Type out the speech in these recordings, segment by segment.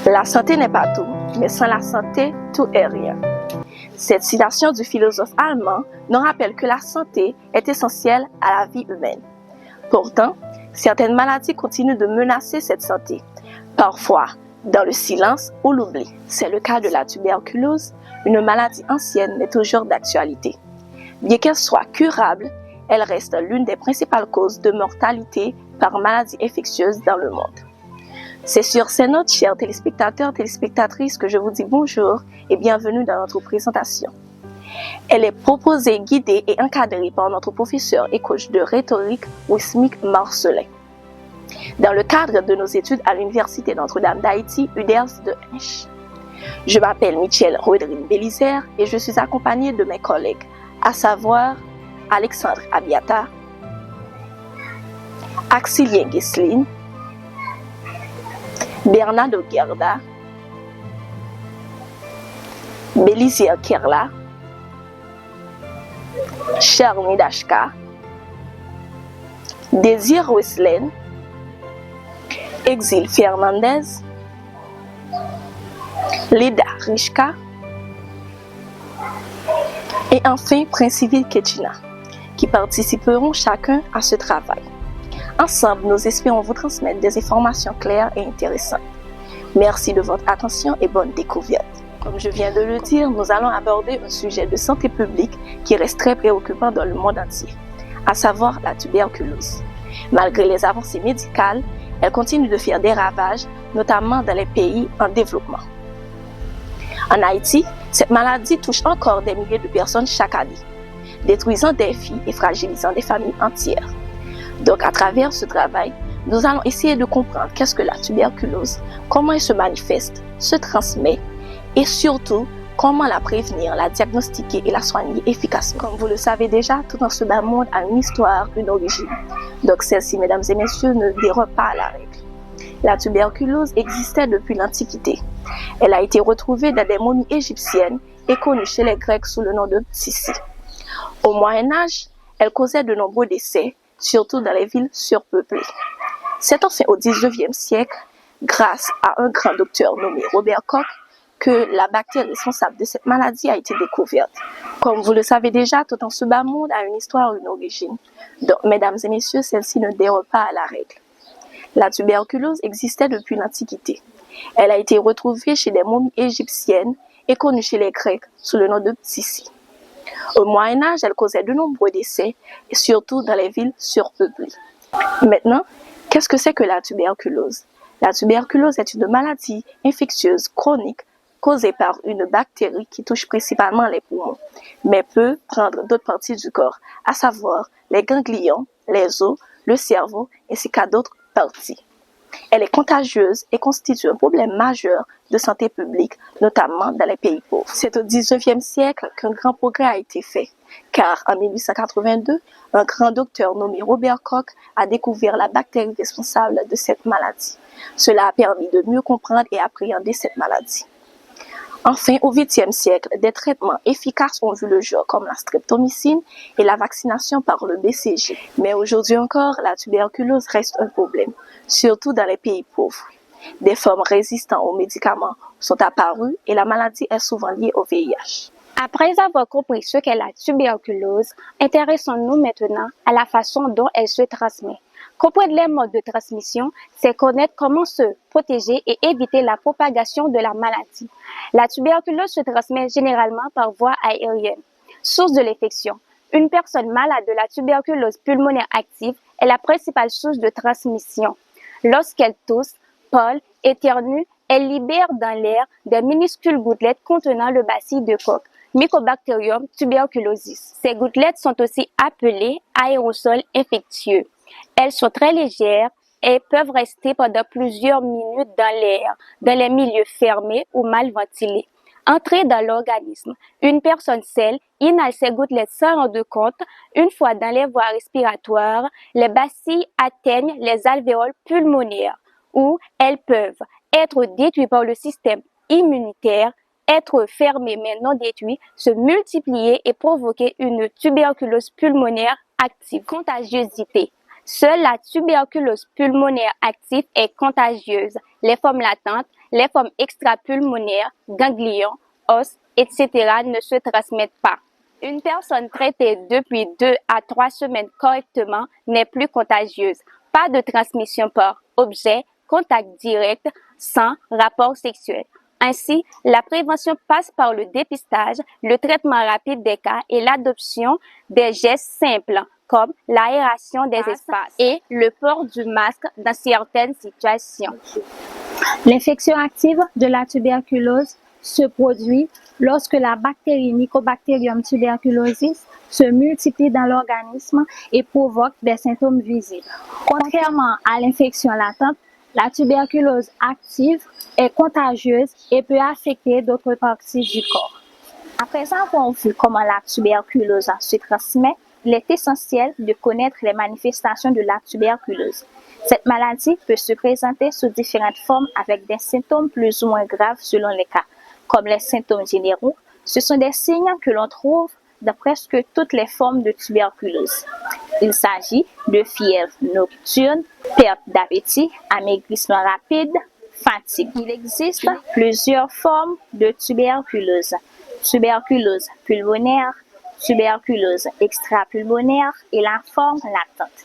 La santé n'est pas tout, mais sans la santé, tout est rien. Cette citation du philosophe allemand nous rappelle que la santé est essentielle à la vie humaine. Pourtant, certaines maladies continuent de menacer cette santé, parfois dans le silence ou l'oubli. C'est le cas de la tuberculose, une maladie ancienne mais toujours d'actualité. Bien qu'elle soit curable, elle reste l'une des principales causes de mortalité par maladie infectieuse dans le monde. C'est sur ces notes, chers téléspectateurs, téléspectatrices, que je vous dis bonjour et bienvenue dans notre présentation. Elle est proposée, guidée et encadrée par notre professeur et coach de rhétorique, Wismic Marcelin. Dans le cadre de nos études à l'Université Notre-Dame d'Haïti, UDERS de Hinche. Je m'appelle Michel Rodrigue Bélizer et je suis accompagnée de mes collègues, à savoir Alexandre Abiata, Axilien Guesseline, Bernardo Gerda, Bélizer Kerla, Charmy Dashka, Désir Wesley, Exil Fernandez, Leda Rishka et enfin Princiville Ketchina, qui participeront chacun à ce travail. Ensemble, nous espérons vous transmettre des informations claires et intéressantes. Merci de votre attention et bonne découverte. Comme je viens de le dire, nous allons aborder un sujet de santé publique qui reste très préoccupant dans le monde entier, à savoir la tuberculose. Malgré les avancées médicales, elle continue de faire des ravages, notamment dans les pays en développement. En Haïti, cette maladie touche encore des milliers de personnes chaque année, détruisant des vies et fragilisant des familles entières. Donc, à travers ce travail, nous allons essayer de comprendre qu'est-ce que la tuberculose, comment elle se manifeste, se transmet et surtout, comment la prévenir, la diagnostiquer et la soigner efficacement. Comme vous le savez déjà, tout dans ce bas monde a une histoire, une origine. Donc, celle-ci, mesdames et messieurs, ne dérobe pas à la règle. La tuberculose existait depuis l'Antiquité. Elle a été retrouvée dans des momies égyptiennes et connue chez les Grecs sous le nom de ptissi. Au Moyen-Âge, elle causait de nombreux décès, surtout dans les villes surpeuplées. C'est enfin au XIXe siècle, grâce à un grand docteur nommé Robert Koch, que la bactérie responsable de cette maladie a été découverte. Comme vous le savez déjà, tout en ce bas monde a une histoire, une origine. Donc, mesdames et messieurs, celle-ci ne dérobe pas à la règle. La tuberculose existait depuis l'Antiquité. Elle a été retrouvée chez des momies égyptiennes et connue chez les Grecs sous le nom de ptissi. Au Moyen-Âge, elle causait de nombreux décès, et surtout dans les villes surpeuplées. Maintenant, qu'est-ce que c'est que la tuberculose? La tuberculose est une maladie infectieuse chronique causée par une bactérie qui touche principalement les poumons, mais peut prendre d'autres parties du corps, à savoir les ganglions, les os, le cerveau, ainsi qu'à d'autres parties. Elle est contagieuse et constitue un problème majeur de santé publique, notamment dans les pays pauvres. C'est au XIXe siècle qu'un grand progrès a été fait, car en 1882, un grand docteur nommé Robert Koch a découvert la bactérie responsable de cette maladie. Cela a permis de mieux comprendre et appréhender cette maladie. Enfin, au XXe siècle, des traitements efficaces ont vu le jour, comme la streptomycine et la vaccination par le BCG. Mais aujourd'hui encore, la tuberculose reste un problème, surtout dans les pays pauvres. Des formes résistantes aux médicaments sont apparues et la maladie est souvent liée au VIH. Après avoir compris ce qu'est la tuberculose, intéressons-nous maintenant à la façon dont elle se transmet. Comprendre les modes de transmission, c'est connaître comment se protéger et éviter la propagation de la maladie. La tuberculose se transmet généralement par voie aérienne. Source de l'infection. Une personne malade de la tuberculose pulmonaire active est la principale source de transmission. Lorsqu'elle tousse, parle, éternue, elle libère dans l'air des minuscules gouttelettes contenant le bacille de Koch, Mycobacterium tuberculosis. Ces gouttelettes sont aussi appelées aérosols infectieux. Elles sont très légères et peuvent rester pendant plusieurs minutes dans l'air, dans les milieux fermés ou mal ventilés. Entrer dans l'organisme. Une personne seule inhale ces gouttelettes sans rendre compte. Une fois dans les voies respiratoires, les bacilles atteignent les alvéoles pulmonaires où elles peuvent être détruites par le système immunitaire, être fermées mais non détruites, se multiplier et provoquer une tuberculose pulmonaire active. Contagiosité. Seule la tuberculose pulmonaire active est contagieuse. Les formes latentes, les formes extrapulmonaires, ganglions, os, etc. ne se transmettent pas. Une personne traitée depuis 2 à 3 semaines correctement n'est plus contagieuse. Pas de transmission par objet, contact direct, sang, rapport sexuel. Ainsi, la prévention passe par le dépistage, le traitement rapide des cas et l'adoption des gestes simples comme l'aération des espaces et le port du masque dans certaines situations. L'infection active de la tuberculose se produit lorsque la bactérie Mycobacterium tuberculosis se multiplie dans l'organisme et provoque des symptômes visibles. Contrairement à l'infection latente, la tuberculose active est contagieuse et peut affecter d'autres parties du corps. Après avoir vu comment la tuberculose se transmet, il est essentiel de connaître les manifestations de la tuberculose. Cette maladie peut se présenter sous différentes formes avec des symptômes plus ou moins graves selon les cas. Comme les symptômes généraux, ce sont des signes que l'on trouve dans presque toutes les formes de tuberculose. Il s'agit de fièvre nocturne, perte d'appétit, amaigrissement rapide, fatigue. Il existe plusieurs formes de tuberculose. Tuberculose pulmonaire, tuberculose extrapulmonaire et la forme latente.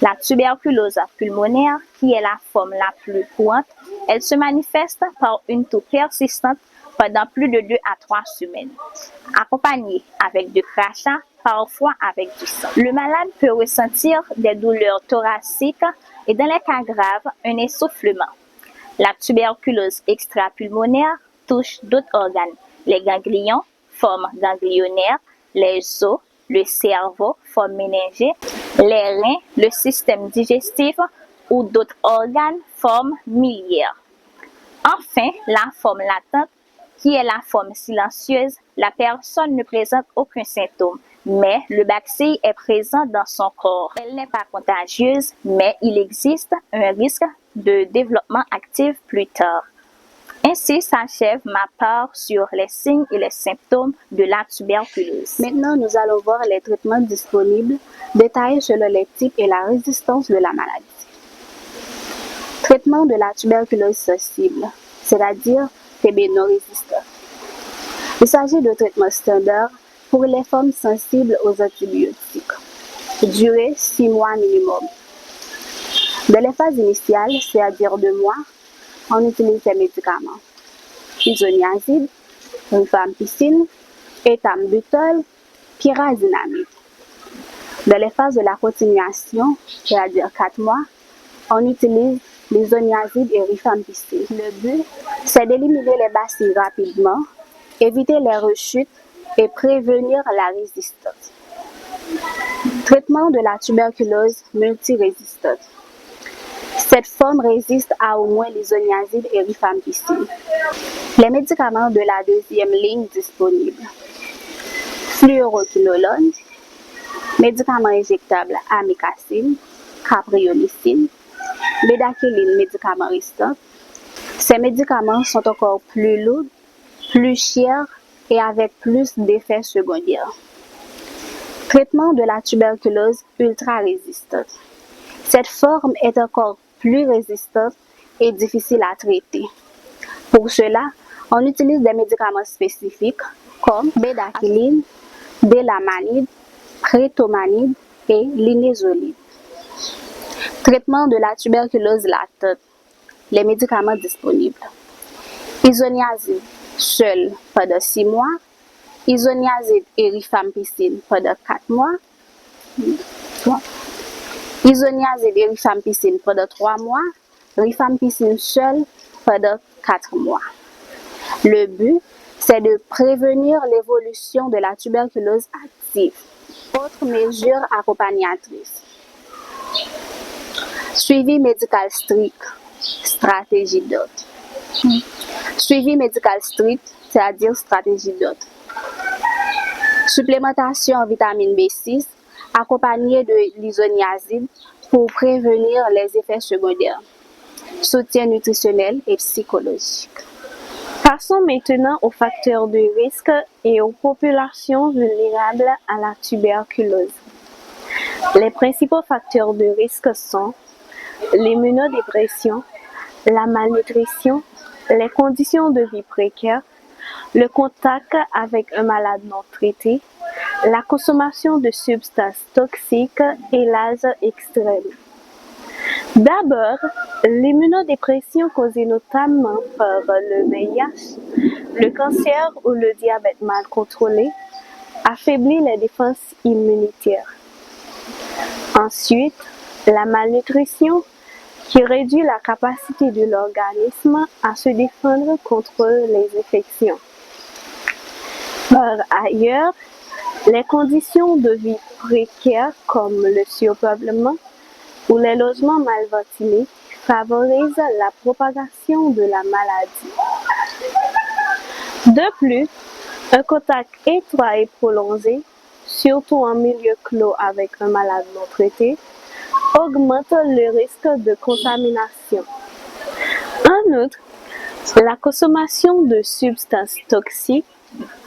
La tuberculose pulmonaire, qui est la forme la plus courante, elle se manifeste par une toux persistante pendant plus de 2 à 3 semaines, accompagnée avec de crachats, parfois avec du sang. Le malade peut ressentir des douleurs thoraciques et dans les cas graves, un essoufflement. La tuberculose extrapulmonaire touche d'autres organes, les ganglions, forme ganglionnaire, les os, le cerveau, forme méningée, les reins, le système digestif ou d'autres organes, forme miliaire. Enfin, la forme latente, qui est la forme silencieuse, la personne ne présente aucun symptôme, mais le bacille est présent dans son corps. Elle n'est pas contagieuse, mais il existe un risque de développement actif plus tard. Ainsi s'achève ma part sur les signes et les symptômes de la tuberculose. Maintenant, nous allons voir les traitements disponibles, détaillés selon les types et la résistance de la maladie. Traitement de la tuberculose sensible, c'est-à-dire TB non résistant. Il s'agit de traitements standards pour les formes sensibles aux antibiotiques. Durée 6 mois minimum. Dans les phases initiales, c'est-à-dire 2 mois, on utilise les médicaments isoniazide, rifampicine, ethambutol, pyrazinamide. Dans les phases de la continuation, c'est-à-dire 4 mois, on utilise l'isoniazide et rifampicine. Le but, c'est d'éliminer les bacilles rapidement, éviter les rechutes et prévenir la résistance. Traitement de la tuberculose multirésistante. Cette forme résiste à au moins l'isoniazide et rifampicine. Les médicaments de la deuxième ligne disponibles. Fluoroquinolone, médicament injectable amikacine, capriolicine, bédaquiline, médicament restant. Ces médicaments sont encore plus lourds, plus chers et avec plus d'effets secondaires. Traitement de la tuberculose ultra-résistante. Cette forme est encore plus résistante et difficile à traiter. Pour cela, on utilise des médicaments spécifiques comme bédaquiline, délamanide, prétomanide et linezolide. Traitement de la tuberculose latente. Les médicaments disponibles. Isoniazide seul pendant 6 mois. Isoniazide et rifampicine pendant 4 mois. Isoniazide et rifampicine pendant 3 mois. Rifampicine seul pendant 4 mois. Le but, c'est de prévenir l'évolution de la tuberculose active. Autres mesures accompagnatrices. Suivi médical strict, stratégie d'hôte. Suivi médical strict, c'est-à-dire stratégie d'hôte. Supplémentation en vitamine B6 accompagnée de l'isoniazide pour prévenir les effets secondaires. Soutien nutritionnel et psychologique. Passons maintenant aux facteurs de risque et aux populations vulnérables à la tuberculose. Les principaux facteurs de risque sont l'immunodépression, la malnutrition, les conditions de vie précaires, le contact avec un malade non traité, la consommation de substances toxiques et l'âge extrême. D'abord, l'immunodépression causée notamment par le VIH, le cancer ou le diabète mal contrôlé affaiblit les défenses immunitaires. Ensuite, la malnutrition qui réduit la capacité de l'organisme à se défendre contre les infections. Par ailleurs, les conditions de vie précaires comme le surpeuplement ou les logements mal ventilés favorisent la propagation de la maladie. De plus, un contact étroit et prolongé, surtout en milieu clos avec un malade non traité, augmente le risque de contamination. En outre, la consommation de substances toxiques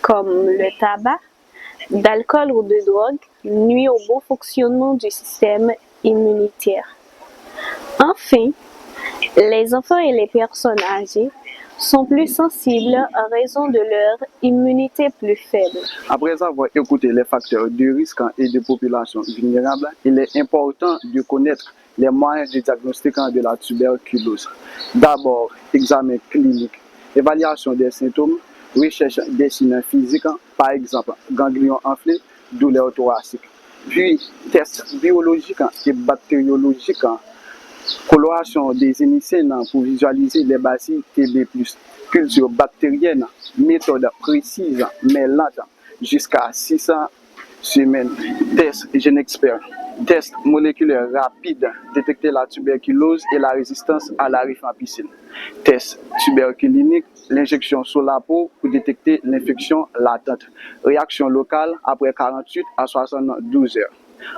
comme le tabac, d'alcool ou de drogue nuit au bon fonctionnement du système immunitaire. Enfin, les enfants et les personnes âgées sont plus sensibles en raison de leur immunité plus faible. Après avoir écouté les facteurs de risque et de population vulnérable, il est important de connaître les moyens de diagnostic de la tuberculose. D'abord, examen clinique, évaluation des symptômes, recherche des signes physiques, par exemple ganglion enflé, douleur thoracique. Puis, tests biologiques et bactériologiques, coloration des hénicènes pour visualiser les bacilles TB+, culture bactérienne, méthode précise mais lente, jusqu'à 600 semaines. Test GeneXpert, test moléculaire rapide, détecter la tuberculose et la résistance à la rifampicine. Test tuberculinique, l'injection sur la peau pour détecter l'infection latente. Réaction locale après 48 à 72 heures.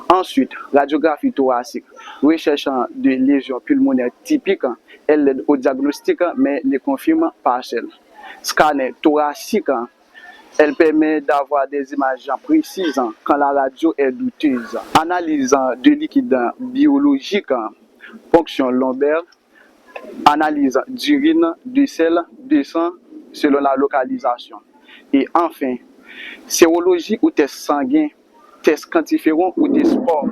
Ensuite, radiographie thoracique, recherche de lésions pulmonaires typiques, elle aide au diagnostic mais les confirme partiel. Scanner thoracique, elle permet d'avoir des images précises quand la radio est douteuse. Analyse de liquide biologique, ponction lombaire, analyse d'urine, de sel, de sang selon la localisation. Et enfin, sérologie ou test sanguin, test quantiferon ou des sports.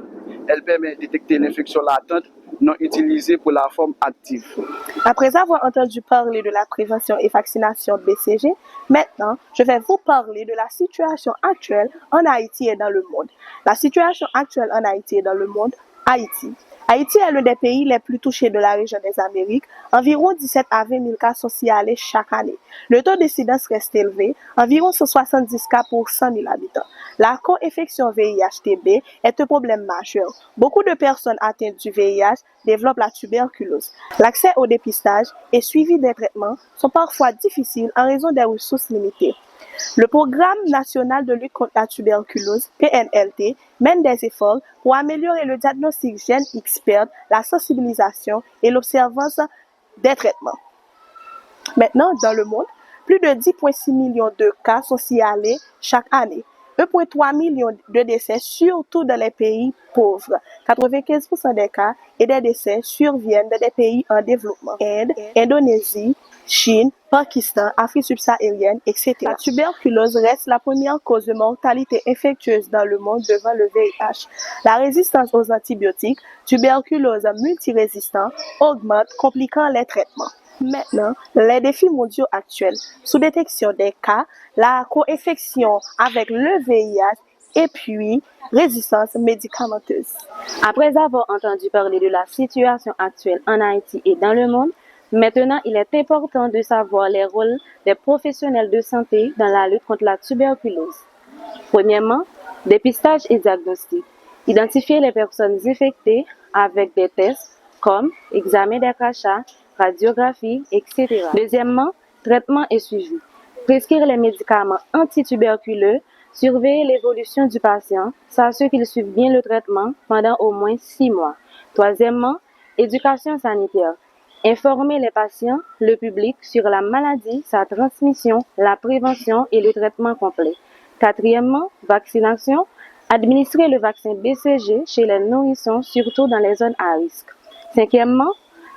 Elle permet de détecter l'infection latente non utilisée pour la forme active. Après avoir entendu parler de la prévention et vaccination BCG, maintenant, je vais vous parler de la situation actuelle en Haïti et dans le monde. La situation actuelle en Haïti et dans le monde, Haïti. Haïti est l'un des pays les plus touchés de la région des Amériques. Environ 17 à 20 000 cas sont signalés chaque année. Le taux d'incidence reste élevé, environ 170 cas pour 100 000 habitants. La co-infection VIH-TB est un problème majeur. Beaucoup de personnes atteintes du VIH développent la tuberculose. L'accès au dépistage et suivi des traitements sont parfois difficiles en raison des ressources limitées. Le Programme national de lutte contre la tuberculose, PNLT, mène des efforts pour améliorer le diagnostic GeneXpert, la sensibilisation et l'observance des traitements. Maintenant, dans le monde, plus de 10,6 millions de cas sont signalés chaque année. 1,3 million de décès, surtout dans les pays pauvres. 95% des cas et des décès surviennent dans des pays en développement. Inde, Indonésie, Chine, Pakistan, Afrique subsaharienne, etc. La tuberculose reste la première cause de mortalité infectieuse dans le monde devant le VIH. La résistance aux antibiotiques, tuberculose multirésistant, augmente, compliquant les traitements. Maintenant, les défis mondiaux actuels, sous-détection des cas, la co-infection avec le VIH et puis résistance médicamenteuse. Après avoir entendu parler de la situation actuelle en Haïti et dans le monde, maintenant il est important de savoir les rôles des professionnels de santé dans la lutte contre la tuberculose. Premièrement, dépistage et diagnostic. Identifier les personnes infectées avec des tests comme examen des crachats, radiographie, etc. Deuxièmement, traitement et suivi. Prescrire les médicaments antituberculeux, surveiller l'évolution du patient, s'assurer qu'il suive bien le traitement pendant au moins 6 mois. Troisièmement, éducation sanitaire. Informer les patients, le public sur la maladie, sa transmission, la prévention et le traitement complet. Quatrièmement, vaccination. Administrer le vaccin BCG chez les nourrissons, surtout dans les zones à risque. Cinquièmement,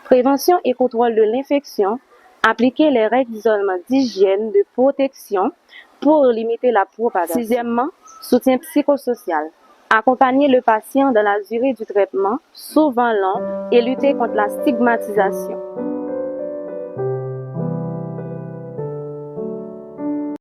prévention et contrôle de l'infection, Appliquer les règles d'isolement d'hygiène, de protection pour limiter la propagation. Sixièmement, soutien psychosocial. Accompagner le patient dans la durée du traitement, souvent long, et lutter contre la stigmatisation.